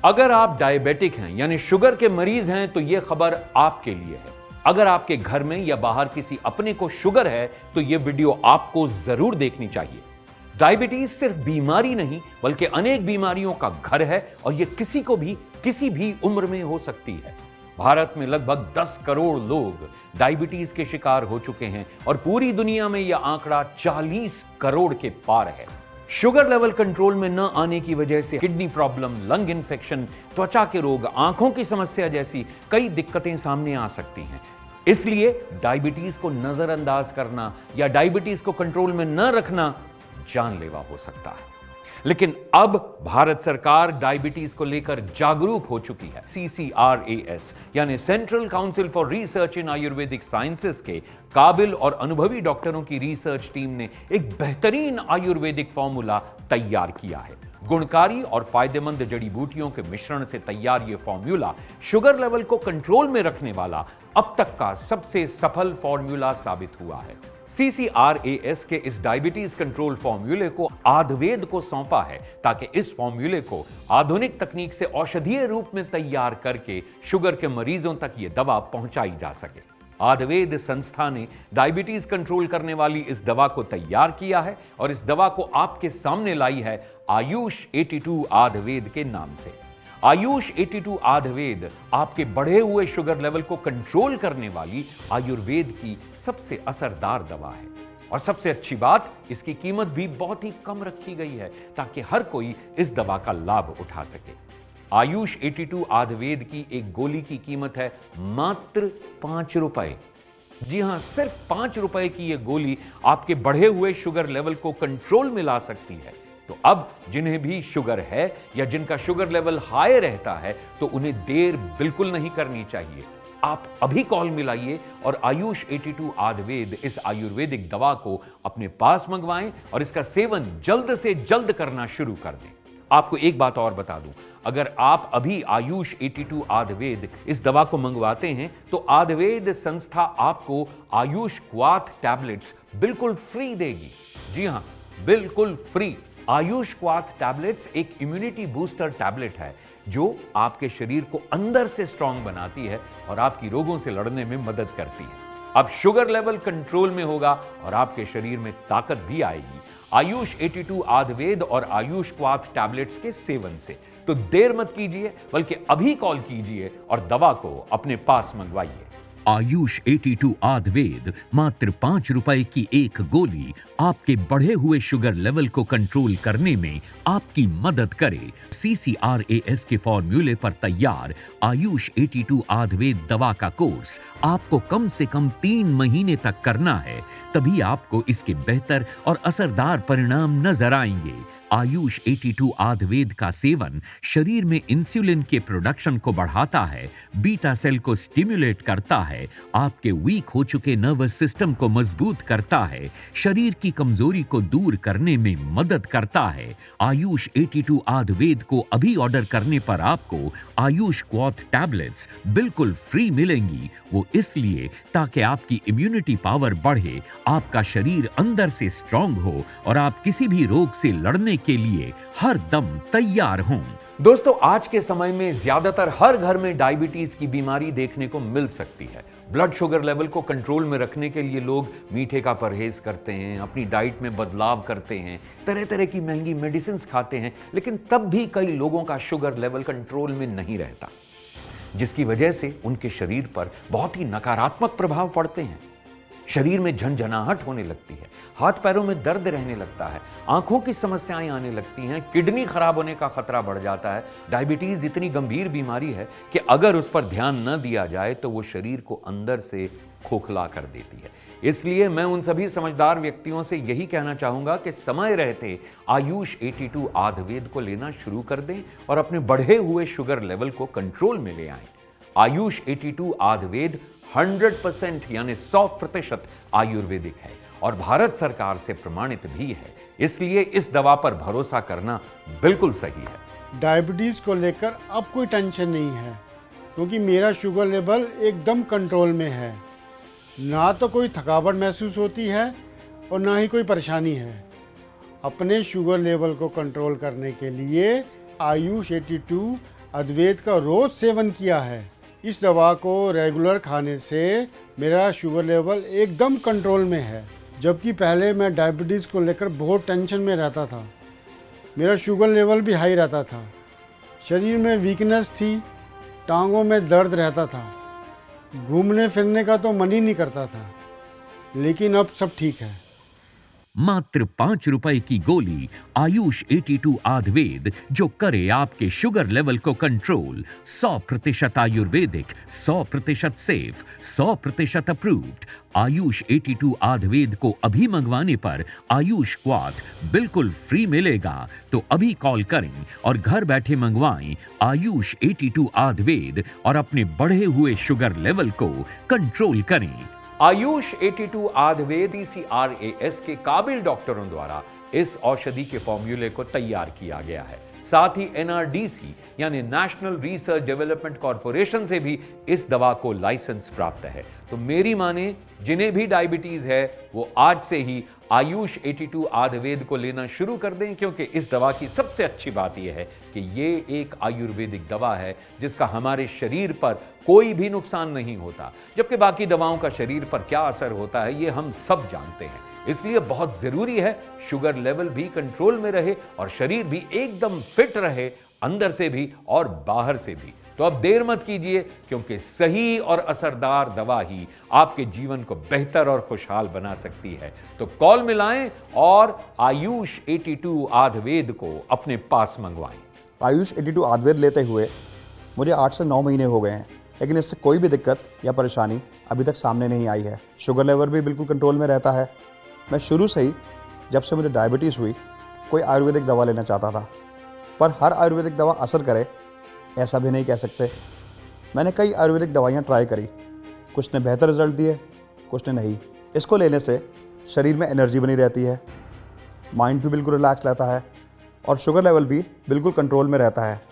अगर आप डायबिटिक हैं यानी शुगर के मरीज हैं तो यह खबर आपके लिए है। अगर आपके घर में या बाहर किसी अपने को शुगर है तो यह वीडियो आपको जरूर देखनी चाहिए। डायबिटीज सिर्फ बीमारी नहीं बल्कि अनेक बीमारियों का घर है और यह किसी को भी किसी भी उम्र में हो सकती है। भारत में लगभग 10 करोड़ लोग डायबिटीज के शिकार हो चुके हैं और पूरी दुनिया में यह आंकड़ा 40 करोड़ के पार है। शुगर लेवल कंट्रोल में न आने की वजह से किडनी प्रॉब्लम, लंग इन्फेक्शन, त्वचा के रोग, आंखों की समस्या जैसी कई दिक्कतें सामने आ सकती हैं। इसलिए डायबिटीज को नजरअंदाज करना या डायबिटीज को कंट्रोल में न रखना जानलेवा हो सकता है। लेकिन अब भारत सरकार डायबिटीज को लेकर जागरूक हो चुकी है। CCRAS यानी central council for research in Ayurvedic sciences के काबिल और अनुभवी डॉक्टरों की रिसर्च टीम ने एक बेहतरीन आयुर्वेदिक फॉर्मूला तैयार किया है। गुणकारी और फायदेमंद जड़ी बूटियों के मिश्रण से तैयार यह फॉर्मूला शुगर लेवल को कंट्रोल में रखने वाला अब तक का सबसे सफल फॉर्मूला साबित हुआ है। CCRAS के इस डायबिटीज कंट्रोल फॉर्मूले को आयुर्वेद को सौंपा है ताकि इस फॉर्मूले को आधुनिक तकनीक से औषधीय रूप में तैयार करके शुगर के मरीजों तक यह दवा पहुंचाई जा सके। आयुर्वेद संस्था ने डायबिटीज कंट्रोल करने वाली इस दवा को तैयार किया है और इस दवा को आपके सामने लाई है आयुष 82 आयुर्वेद के नाम से। आयुष 82 आयुर्वेद आपके बढ़े हुए शुगर लेवल को कंट्रोल करने वाली आयुर्वेद की सबसे असरदार दवा है और सबसे अच्छी बात, इसकी कीमत भी बहुत ही कम रखी गई है ताकि हर कोई इस दवा का लाभ उठा सके। आयुष 82 आयुर्वेद की एक गोली की कीमत है मात्र 5 रुपए। जी हां, सिर्फ 5 रुपए की यह गोली आपके बढ़े हुए शुगर लेवल को कंट्रोल में ला सकती है। तो अब जिन्हें भी शुगर है या जिनका शुगर लेवल हाई रहता है तो उन्हें देर बिल्कुल नहीं करनी चाहिए। आप अभी कॉल मिलाइए और आयुष 82 आयुर्वेद इस आयुर्वेदिक दवा को अपने पास मंगवाएं और इसका सेवन जल्द से जल्द करना शुरू कर दें। आपको एक बात और बता दूं, अगर आप अभी आयुष 82 आयुर्वेद इस दवा को मंगवाते हैं तो आयुर्वेद संस्था आपको आयुष क्वाथ टैबलेट्स बिल्कुल फ्री देगी। जी हां, बिल्कुल फ्री। आयुष क्वाथ टैबलेट्स एक इम्यूनिटी बूस्टर टैबलेट है जो आपके शरीर को अंदर से स्ट्रांग बनाती है और आपकी रोगों से लड़ने में मदद करती है। अब शुगर लेवल कंट्रोल में होगा और आपके शरीर में ताकत भी आएगी आयुष 82 आयुर्वेद और आयुष क्वाथ टैबलेट्स के सेवन से। तो देर मत कीजिए बल्कि अभी कॉल कीजिए और दवा को अपने पास मंगवाइए। आयुष 82 आयुर्वेद मात्र 5 रुपए की एक गोली आपके बढ़े हुए शुगर लेवल को कंट्रोल करने में आपकी मदद करे। CCRAS के फॉर्मूले पर तैयार आयुष 82 आयुर्वेद दवा का कोर्स आपको कम से कम 3 महीने तक करना है, तभी आपको इसके बेहतर और असरदार परिणाम नजर आएंगे। आयुष 82 आयुर्वेद का सेवन शरीर में इंसुलिन के प्रोडक्शन को बढ़ाता है, बीटा सेल को स्टिमुलेट करता है, आपके वीक हो चुके नर्वस सिस्टम को मजबूत करता है, शरीर की कमजोरी को दूर करने में मदद करता है। आयुष 82 आयुर्वेद को अभी ऑर्डर करने पर आपको आयुष क्वाथ टैबलेट्स बिल्कुल फ्री मिलेंगी। वो इसलिए ताकि आपकी इम्यूनिटी पावर बढ़े, आपका शरीर अंदर से स्ट्रांग हो और आप किसी भी रोग से लड़ने के लिए हर दम तैयार हों। दोस्तों, आज के समय में ज्यादातर हर घर में डायबिटीज की बीमारी देखने को मिल सकती है। ब्लड शुगर लेवल को कंट्रोल में रखने के लिए लोग मीठे का परहेज करते हैं, अपनी डाइट में बदलाव करते हैं, तरह तरह की महंगी मेडिसिन खाते हैं, लेकिन तब भी कई लोगों का शुगर लेवल कंट्रोल में नहीं रहता, जिसकी वजह से उनके शरीर पर बहुत ही नकारात्मक प्रभाव पड़ते हैं। शरीर में झंझनाहट होने लगती है, हाथ पैरों में दर्द रहने लगता है, आंखों की समस्याएं आने लगती हैं, किडनी खराब होने का खतरा बढ़ जाता है। डायबिटीज इतनी गंभीर बीमारी है कि अगर उस पर ध्यान न दिया जाए तो वो शरीर को अंदर से खोखला कर देती है। इसलिए मैं उन सभी समझदार व्यक्तियों से यही कहना चाहूंगा कि समय रहते आयुष 82 आयुर्वेद को लेना शुरू कर दें और अपने बढ़े हुए शुगर लेवल को कंट्रोल में ले आएं। आयुष 82 आयुर्वेद 100% यानी 100% आयुर्वेदिक है और भारत सरकार से प्रमाणित भी है, इसलिए इस दवा पर भरोसा करना बिल्कुल सही है। डायबिटीज को लेकर अब कोई टेंशन नहीं है क्योंकि मेरा शुगर लेवल एकदम कंट्रोल में है। ना तो कोई थकावट महसूस होती है और ना ही कोई परेशानी है। अपने शुगर लेवल को कंट्रोल करने के लिए आयुष 82 अद्वैत का रोज़ सेवन किया है। इस दवा को रेगुलर खाने से मेरा शुगर लेवल एकदम कंट्रोल में है। जबकि पहले मैं डायबिटीज़ को लेकर बहुत टेंशन में रहता था। मेरा शुगर लेवल भी हाई रहता था, शरीर में वीकनेस थी, टांगों में दर्द रहता था, घूमने फिरने का तो मन ही नहीं करता था। लेकिन अब सब ठीक है। मात्र 5 रुपए की गोली आयुष 82 आयुर्वेद जो करे आपके शुगर लेवल को control. 100% Ayurvedic, 100% safe, 100% approved. Ayush 82 Ayurveda को अभी मंगवाने पर आयुष क्वाथ बिल्कुल फ्री मिलेगा। तो अभी कॉल करें और घर बैठे मंगवाएं आयुष 82 आयुर्वेद और अपने बढ़े हुए शुगर लेवल को कंट्रोल करें। आयुष 82 आयुर्वेद CCRAS के काबिल डॉक्टरों द्वारा इस औषधि के फॉर्मूले को तैयार किया गया है। साथ ही NRDC यानी नेशनल रिसर्च डेवलपमेंट कॉरपोरेशन से भी इस दवा को लाइसेंस प्राप्त है। तो मेरी माने जिन्हें भी डायबिटीज है वो आज से ही आयुष 82 आयुर्वेद को लेना शुरू कर दें, क्योंकि इस दवा की सबसे अच्छी बात यह है कि ये एक आयुर्वेदिक दवा है जिसका हमारे शरीर पर कोई भी नुकसान नहीं होता, जबकि बाकी दवाओं का शरीर पर क्या असर होता है ये हम सब जानते हैं। इसलिए बहुत जरूरी है शुगर लेवल भी कंट्रोल में रहे और शरीर भी एकदम फिट रहे, अंदर से भी और बाहर से भी। तो अब देर मत कीजिए, क्योंकि सही और असरदार दवा ही आपके जीवन को बेहतर और खुशहाल बना सकती है। तो कॉल मिलाएं और आयुष 82 आयुर्वेद को अपने पास मंगवाएं। आयुष 82 आयुर्वेद लेते हुए मुझे 8 से 9 महीने हो गए हैं, लेकिन इससे कोई भी दिक्कत या परेशानी अभी तक सामने नहीं आई है। शुगर लेवल भी बिल्कुल कंट्रोल में रहता है। मैं शुरू से ही, जब से मुझे डायबिटीज़ हुई, कोई आयुर्वेदिक दवा लेना चाहता था, पर हर आयुर्वेदिक दवा असर करे ऐसा भी नहीं कह सकते। मैंने कई आयुर्वेदिक दवाइयाँ ट्राई करी, कुछ ने बेहतर रिजल्ट दिए, कुछ ने नहीं। इसको लेने से शरीर में एनर्जी बनी रहती है, माइंड भी बिल्कुल रिलैक्स रहता है और शुगर लेवल भी बिल्कुल कंट्रोल में रहता है।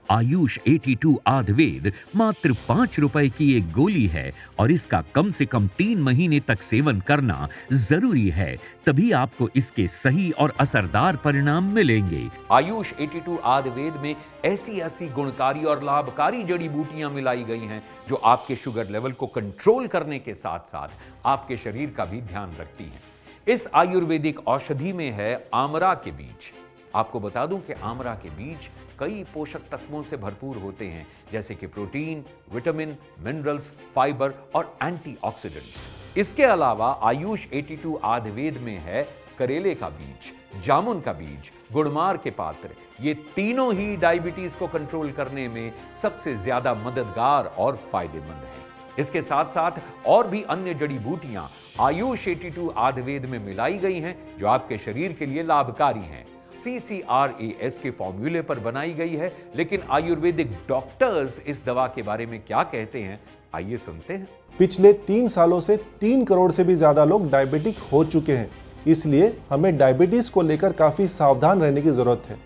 आयुष 82 आयुर्वेद मात्र 5 रुपए की एक गोली है और इसका कम से कम 3 महीने तक सेवन करना जरूरी है, तभी आपको इसके सही और असरदार परिणाम मिलेंगे। आयुष 82 आयुर्वेद में ऐसी गुणकारी और लाभकारी जड़ी बूटियां मिलाई गई हैं जो आपके शुगर लेवल को कंट्रोल करने के साथ साथ आपके शरीर का भी ध्यान रखती हैं। इस आयुर्वेदिक औषधि में है आमरा के बीज। आपको बता दूं कि आमरा के बीज कई पोषक तत्वों से भरपूर होते हैं, जैसे कि प्रोटीन, विटामिन, मिनरल्स, फाइबर और एंटीऑक्सीडेंट्स। इसके अलावा आयुष 82 आयुर्वेद में है करेले का बीज, जामुन का बीज, गुड़मार के पात्र। ये तीनों ही डायबिटीज को कंट्रोल करने में सबसे ज्यादा मददगार और फायदेमंद हैं। इसके साथ साथ और भी अन्य जड़ी बूटियां आयुष 82 आयुर्वेद में मिलाई गई हैं जो आपके शरीर के लिए लाभकारी हैं। CCRAS के फॉर्मूले पर बनाई गई है, लेकिन आयुर्वेदिक डॉक्टर्स इस दवा के बारे में क्या कहते हैं, आइए सुनते हैं। पिछले 3 सालों से 3 करोड़ से भी ज्यादा लोग डायबिटिक हो चुके हैं, इसलिए हमें डायबिटीज को लेकर काफी सावधान रहने की जरूरत है।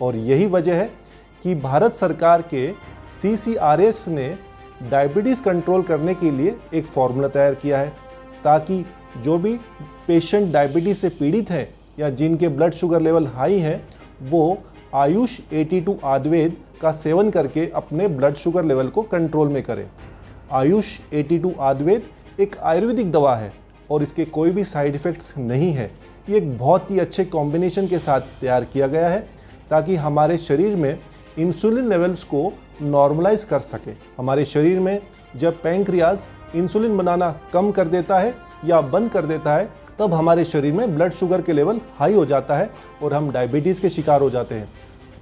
और यही वजह है कि भारत सरकार के CCRAS ने डायबिटीज कंट्रोल करने के लिए एक फॉर्मूला तैयार किया है, ताकि जो भी पेशेंट डायबिटीज से पीड़ित हैं या जिनके ब्लड शुगर लेवल हाई है, वो आयुष 82 आयुर्वेद का सेवन करके अपने ब्लड शुगर लेवल को कंट्रोल में करें। आयुष 82 आयुर्वेद एक आयुर्वेदिक दवा है और इसके कोई भी साइड इफ़ेक्ट्स नहीं है। ये एक बहुत ही अच्छे कॉम्बिनेशन के साथ तैयार किया गया है ताकि हमारे शरीर में इंसुलिन लेवल्स को नॉर्मलाइज कर सके। हमारे शरीर में जब पैंक्रियाज इंसुलिन बनाना कम कर देता है या बंद कर देता है, तब हमारे शरीर में ब्लड शुगर के लेवल हाई हो जाता है और हम डायबिटीज़ के शिकार हो जाते हैं।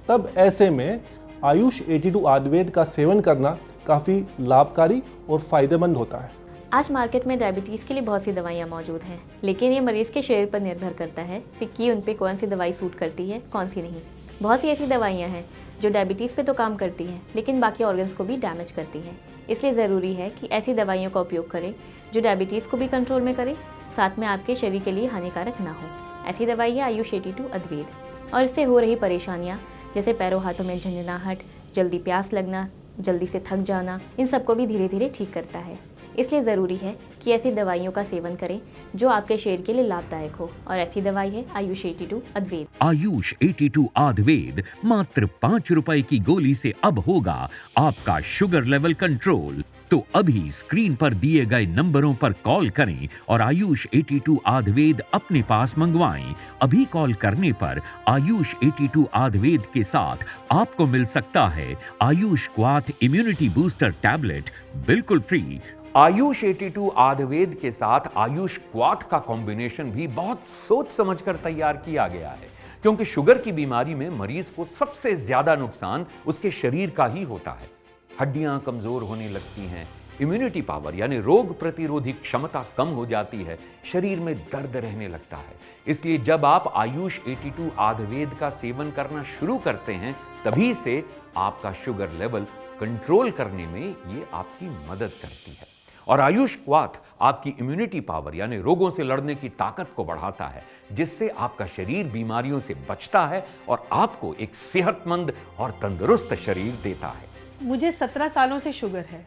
तब ऐसे में आयुष 82 आयुर्वेद का सेवन करना काफ़ी लाभकारी और फ़ायदेमंद होता है। आज मार्केट में डायबिटीज़ के लिए बहुत सी दवाइयाँ मौजूद हैं, लेकिन ये मरीज़ के शरीर पर निर्भर करता है कि उन पे कौन सी दवाई सूट करती है, कौन सी नहीं। बहुत सी ऐसी दवाइयाँ हैं जो डायबिटीज़ पे तो काम करती हैं, लेकिन बाकी ऑर्गन्स को भी डैमेज करती हैं। इसलिए ज़रूरी है कि ऐसी दवाइयों का उपयोग करें जो डायबिटीज़ को भी कंट्रोल में करे, साथ में आपके शरीर के लिए हानिकारक ना हो। ऐसी दवाई है आयुष 82 आयुर्वेद, और इससे हो रही परेशानियाँ जैसे पैरों हाथों में झंझनाहट, जल्दी प्यास लगना, जल्दी से थक जाना, इन सबको भी धीरे धीरे ठीक करता है। इसलिए ज़रूरी है कि ऐसी दवाइयों का सेवन करें जो आपके शरीर के लिए लाभदायक हो, और ऐसी दवाई है आयुष 82 अद्वैत। आयुष 82 आयुर्वेद मात्र 5 रुपए की गोली से अब होगा आपका शुगर लेवल कंट्रोल। तो अभी स्क्रीन पर दिए गए नंबरों पर कॉल करें और आयुष 82 आयुर्वेद अपने पास मंगवाएं। अभी कॉल करने पर आयुष 82 आयुर्वेद के साथ आपको मिल सकता है आयुष क्वाथ इम्यूनिटी बूस्टर टैबलेट बिल्कुल फ्री। आयुष 82 आयुर्वेद के साथ आयुष क्वाथ का कॉम्बिनेशन भी बहुत सोच समझकर तैयार किया गया है, क्योंकि शुगर की बीमारी में मरीज को सबसे ज्यादा नुकसान उसके शरीर का ही होता है। हड्डियां कमजोर होने लगती हैं, इम्यूनिटी पावर यानी रोग प्रतिरोधी क्षमता कम हो जाती है, शरीर में दर्द रहने लगता है। इसलिए जब आप आयुष 82 आयुर्वेद का सेवन करना शुरू करते हैं, तभी से आपका शुगर लेवल कंट्रोल करने में ये आपकी मदद करती है। और आयुष क्वाथ आपकी इम्यूनिटी पावर यानी रोगों से लड़ने की ताकत को बढ़ाता है, जिससे आपका शरीर बीमारियों से बचता है और आपको एक सेहतमंद और तंदुरुस्त शरीर देता है। मुझे 17 सालों से शुगर है।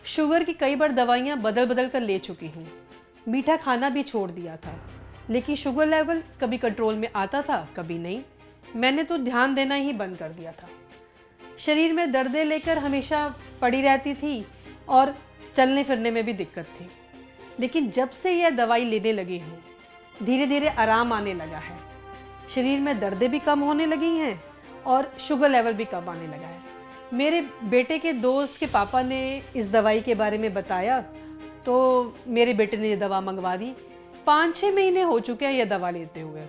शुगर की कई बार दवाइयाँ बदल बदल कर ले चुकी हूँ। मीठा खाना भी छोड़ दिया था, लेकिन शुगर लेवल कभी कंट्रोल में आता था, कभी नहीं। मैंने तो ध्यान देना ही बंद कर दिया था। शरीर में दर्दें लेकर हमेशा पड़ी रहती थी और चलने फिरने में भी दिक्कत थी। लेकिन जब से यह दवाई लेने लगी हूँ, धीरे धीरे आराम आने लगा है। शरीर में दर्दें भी कम होने लगी हैं और शुगर लेवल भी कम आने लगा है। मेरे बेटे के दोस्त के पापा ने इस दवाई के बारे में बताया, तो मेरे बेटे ने ये दवा मंगवा दी। 5-6 महीने हो चुके हैं यह दवा लेते हुए।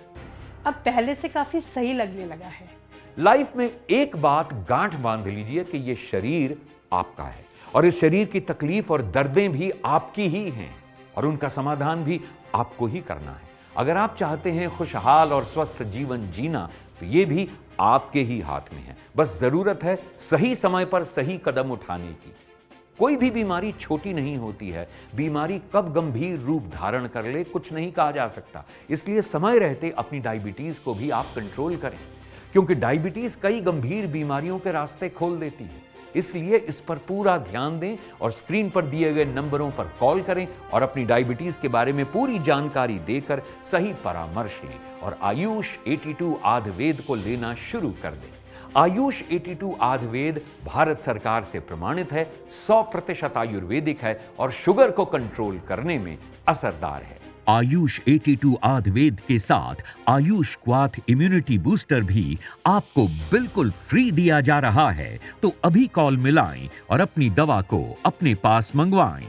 अब पहले से काफ़ी सही लगने लगा है। लाइफ में एक बात गांठ बांध लीजिए कि यह शरीर आपका है और इस शरीर की तकलीफ और दर्दें भी आपकी ही हैं और उनका समाधान भी आपको ही करना है। अगर आप चाहते हैं खुशहाल और स्वस्थ जीवन जीना, तो ये भी आपके ही हाथ में है। बस जरूरत है सही समय पर सही कदम उठाने की। कोई भी बीमारी छोटी नहीं होती है। बीमारी कब गंभीर रूप धारण कर ले कुछ नहीं कहा जा सकता। इसलिए समय रहते अपनी डायबिटीज को भी आप कंट्रोल करें, क्योंकि डायबिटीज कई गंभीर बीमारियों के रास्ते खोल देती है। इसलिए इस पर पूरा ध्यान दें और स्क्रीन पर दिए गए नंबरों पर कॉल करें और अपनी डायबिटीज के बारे में पूरी जानकारी देकर सही परामर्श लें और आयुष 82 आयुर्वेद को लेना शुरू कर दें। आयुष 82 आयुर्वेद भारत सरकार से प्रमाणित है, 100% आयुर्वेदिक है और शुगर को कंट्रोल करने में असरदार है। आयुष 82 आयुर्वेद के साथ आयुष क्वाथ इम्यूनिटी बूस्टर भी आपको बिल्कुल फ्री दिया जा रहा है। तो अभी कॉल मिलाएं और अपनी दवा को अपने पास मंगवाएं।